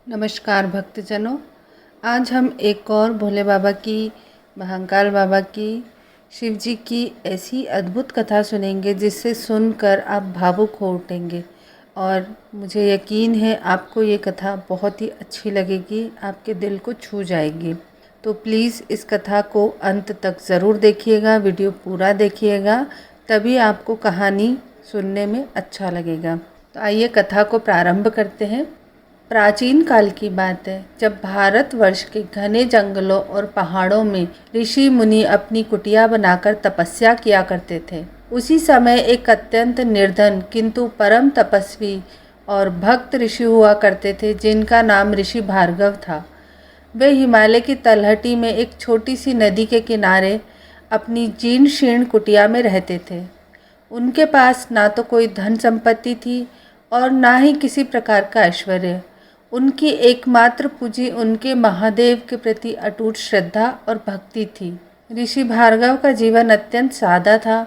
नमस्कार भक्तजनों। आज हम एक और भोले बाबा की, महाकाल बाबा की, शिव जी की ऐसी अद्भुत कथा सुनेंगे जिससे सुनकर आप भावुक हो उठेंगे। और मुझे यकीन है आपको ये कथा बहुत ही अच्छी लगेगी, आपके दिल को छू जाएगी। तो प्लीज़ इस कथा को अंत तक ज़रूर देखिएगा, वीडियो पूरा देखिएगा, तभी आपको कहानी सुनने में अच्छा लगेगा। तो आइए कथा को प्रारंभ करते हैं। प्राचीन काल की बात है, जब भारतवर्ष के घने जंगलों और पहाड़ों में ऋषि मुनि अपनी कुटिया बनाकर तपस्या किया करते थे। उसी समय एक अत्यंत निर्धन किंतु परम तपस्वी और भक्त ऋषि हुआ करते थे, जिनका नाम ऋषि भार्गव था। वे हिमालय की तलहटी में एक छोटी सी नदी के किनारे अपनी जीर्ण शीर्ण कुटिया में रहते थे। उनके पास ना तो कोई धन संपत्ति थी और ना ही किसी प्रकार का ऐश्वर्य। उनकी एकमात्र पूंजी उनके महादेव के प्रति अटूट श्रद्धा और भक्ति थी। ऋषि भार्गव का जीवन अत्यंत सादा था।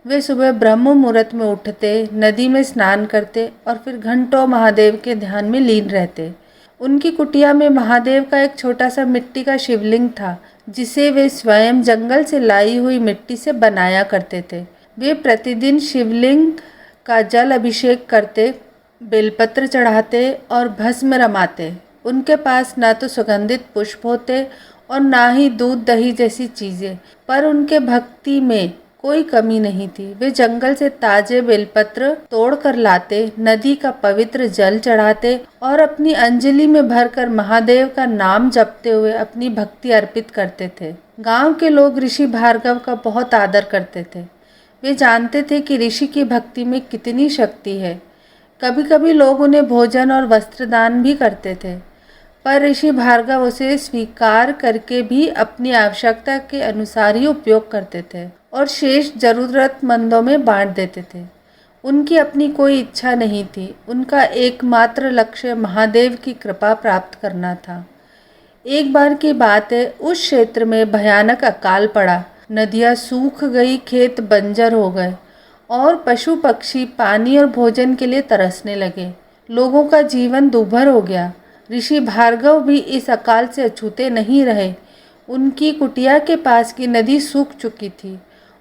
वे सुबह ब्रह्म मुहूर्त में उठते, नदी में स्नान करते और फिर घंटों महादेव के ध्यान में लीन रहते। उनकी कुटिया में महादेव का एक छोटा सा मिट्टी का शिवलिंग था, जिसे वे स्वयं जंगल से लाई हुई मिट्टी से बनाया करते थे। वे प्रतिदिन शिवलिंग का जल अभिषेक करते, बेलपत्र चढ़ाते और भस्म रमाते। उनके पास ना तो सुगंधित पुष्प होते और ना ही दूध दही जैसी चीज़ें, पर उनके भक्ति में कोई कमी नहीं थी। वे जंगल से ताजे बेलपत्र तोड़ कर लाते, नदी का पवित्र जल चढ़ाते और अपनी अंजलि में भरकर महादेव का नाम जपते हुए अपनी भक्ति अर्पित करते थे। गांव के लोग ऋषि भार्गव का बहुत आदर करते थे। वे जानते थे कि ऋषि की भक्ति में कितनी शक्ति है। कभी कभी लोग उन्हें भोजन और वस्त्र दान भी करते थे, पर ऋषि भार्गव उसे स्वीकार करके भी अपनी आवश्यकता के अनुसार ही उपयोग करते थे और शेष जरूरतमंदों में बांट देते थे। उनकी अपनी कोई इच्छा नहीं थी। उनका एकमात्र लक्ष्य महादेव की कृपा प्राप्त करना था। एक बार की बात है, उस क्षेत्र में भयानक अकाल पड़ा। नदियाँ सूख गई, खेत बंजर हो गए और पशु पक्षी पानी और भोजन के लिए तरसने लगे। लोगों का जीवन दूभर हो गया। ऋषि भार्गव भी इस अकाल से अछूते नहीं रहे। उनकी कुटिया के पास की नदी सूख चुकी थी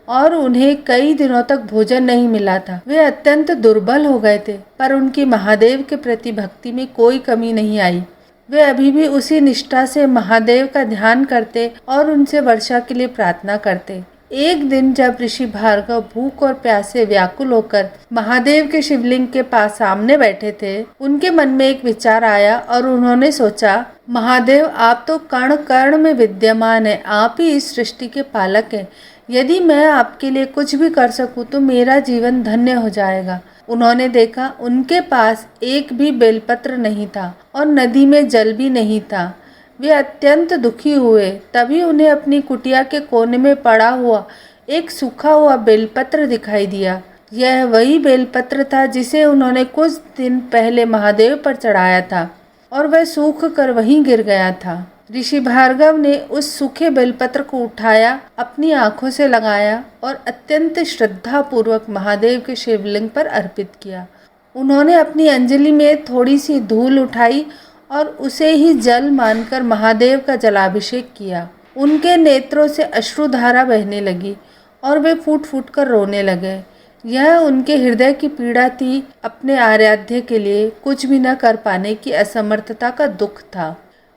और उन्हें कई दिनों तक भोजन नहीं मिला था। वे अत्यंत दुर्बल हो गए थे, पर उनकी महादेव के प्रति भक्ति में कोई कमी नहीं आई। वे अभी भी उसी निष्ठा से महादेव का ध्यान करते और उनसे वर्षा के लिए प्रार्थना करते। एक दिन जब ऋषि भार्गव भूख और प्यास से व्याकुल होकर महादेव के शिवलिंग के पास सामने बैठे थे, उनके मन में एक विचार आया और उन्होंने सोचा, महादेव, आप तो कण कण में विद्यमान है, आप ही इस सृष्टि के पालक हैं। यदि मैं आपके लिए कुछ भी कर सकूं तो मेरा जीवन धन्य हो जाएगा। उन्होंने देखा, उनके पास एक भी बेलपत्र नहीं था और नदी में जल भी नहीं था। वे अत्यंत दुखी हुए। तभी उन्हें अपनी कुटिया के कोने में पड़ा हुआ एक सूखा हुआ बेलपत्र दिखाई दिया। यह वही बेलपत्र था जिसे उन्होंने कुछ दिन पहले महादेव पर चढ़ाया था और वह सूख कर वहीं गिर गया था। ऋषि भार्गव ने उस सूखे बेलपत्र को उठाया, अपनी आंखों से लगाया और अत्यंत श्रद्धा पूर्वक महादेव के शिवलिंग पर अर्पित किया। उन्होंने अपनी अंजलि में थोड़ी सी धूल उठाई और उसे ही जल मानकर महादेव का जलाभिषेक किया। उनके नेत्रों से अश्रुधारा बहने लगी और वे फूट फूट कर रोने लगे। यह उनके हृदय की पीड़ा थी। अपने आराध्य के लिए कुछ भी न कर पाने की असमर्थता का दुख था।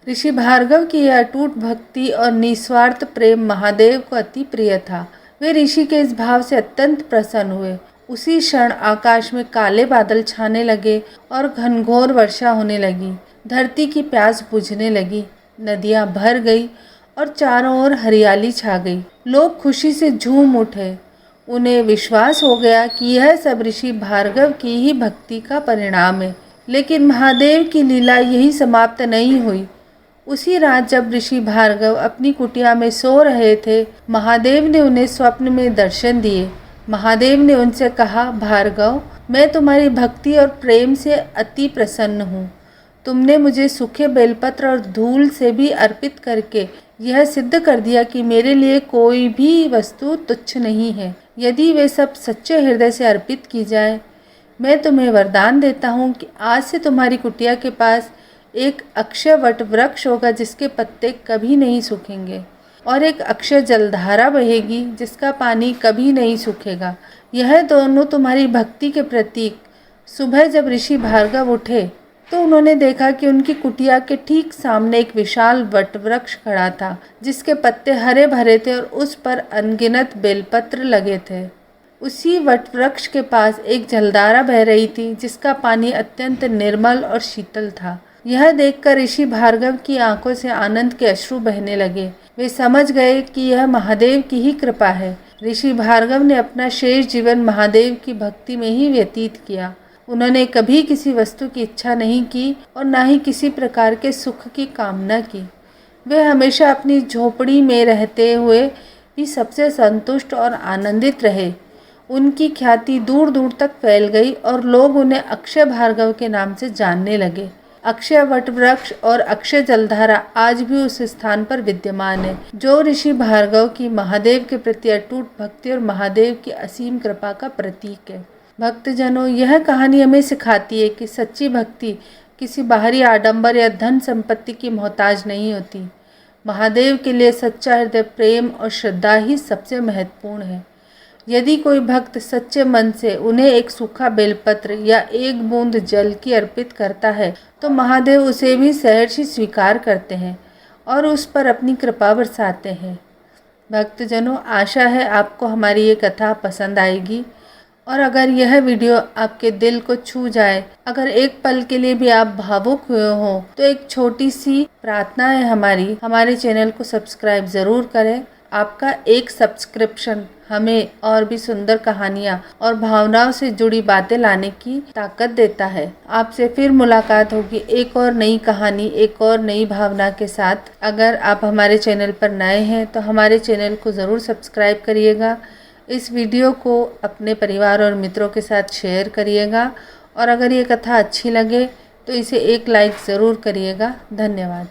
ऋषि भार्गव की यह अटूट भक्ति और निस्वार्थ प्रेम महादेव को अति प्रिय था। वे ऋषि के इस भाव से अत्यंत प्रसन्न हुए। उसी क्षण आकाश में काले बादल छाने लगे और घनघोर वर्षा होने लगी। धरती की प्यास बुझने लगी, नदियाँ भर गई और चारों ओर हरियाली छा गई। लोग खुशी से झूम उठे। उन्हें विश्वास हो गया कि यह सब ऋषि भार्गव की ही भक्ति का परिणाम है। लेकिन महादेव की लीला यही समाप्त नहीं हुई। उसी रात जब ऋषि भार्गव अपनी कुटिया में सो रहे थे, महादेव ने उन्हें स्वप्न में दर्शन दिए। महादेव ने उनसे कहा, भार्गव, मैं तुम्हारी भक्ति और प्रेम से अति प्रसन्न हूँ। तुमने मुझे सूखे बेलपत्र और धूल से भी अर्पित करके यह सिद्ध कर दिया कि मेरे लिए कोई भी वस्तु तुच्छ नहीं है, यदि वे सब सच्चे हृदय से अर्पित की जाए। मैं तुम्हें वरदान देता हूँ कि आज से तुम्हारी कुटिया के पास एक अक्षय वट वृक्ष होगा जिसके पत्ते कभी नहीं सूखेंगे, और एक अक्षय जलधारा बहेगी जिसका पानी कभी नहीं सूखेगा। यह दोनों तुम्हारी भक्ति के प्रतीक। सुबह जब ऋषि भार्गव उठे तो उन्होंने देखा कि उनकी कुटिया के ठीक सामने एक विशाल वट वृक्ष खड़ा था जिसके पत्ते हरे भरे थे और उस पर अनगिनत बेलपत्र लगे थे। उसी वट वृक्ष के पास एक जलधारा बह रही थी जिसका पानी अत्यंत निर्मल और शीतल था। यह देखकर ऋषि भार्गव की आंखों से आनंद के अश्रु बहने लगे। वे समझ गए कि यह महादेव की ही कृपा है। ऋषि भार्गव ने अपना शेष जीवन महादेव की भक्ति में ही व्यतीत किया। उन्होंने कभी किसी वस्तु की इच्छा नहीं की और न ही किसी प्रकार के सुख की कामना की। वे हमेशा अपनी झोपड़ी में रहते हुए भी सबसे संतुष्ट और आनंदित रहे। उनकी ख्याति दूर दूर तक फैल गई और लोग उन्हें अक्षय भार्गव के नाम से जानने लगे। अक्षय वट वृक्ष और अक्षय जलधारा आज भी उस स्थान पर विद्यमान है जो ऋषि भार्गव की महादेव के प्रति अटूट भक्ति और महादेव की असीम कृपा का प्रतीक है। भक्तजनों, यह कहानी हमें सिखाती है कि सच्ची भक्ति किसी बाहरी आडंबर या धन संपत्ति की मोहताज नहीं होती। महादेव के लिए सच्चा हृदय, प्रेम और श्रद्धा ही सबसे महत्वपूर्ण है। यदि कोई भक्त सच्चे मन से उन्हें एक सूखा बेलपत्र या एक बूंद जल की अर्पित करता है तो महादेव उसे भी सहर्ष स्वीकार करते हैं और उस पर अपनी कृपा बरसाते हैं। भक्तजनों, आशा है आपको हमारी ये कथा पसंद आएगी, और अगर यह वीडियो आपके दिल को छू जाए, अगर एक पल के लिए भी आप भावुक हुए हों, तो एक छोटी सी प्रार्थना है हमारे चैनल को सब्सक्राइब ज़रूर करें। आपका एक सब्सक्रिप्शन हमें और भी सुंदर कहानियाँ और भावनाओं से जुड़ी बातें लाने की ताकत देता है। आपसे फिर मुलाकात होगी एक और नई कहानी, एक और नई भावना के साथ। अगर आप हमारे चैनल पर नए हैं तो हमारे चैनल को ज़रूर सब्सक्राइब करिएगा। इस वीडियो को अपने परिवार और मित्रों के साथ शेयर करिएगा, और अगर ये कथा अच्छी लगे तो इसे एक लाइक ज़रूर करिएगा। धन्यवाद।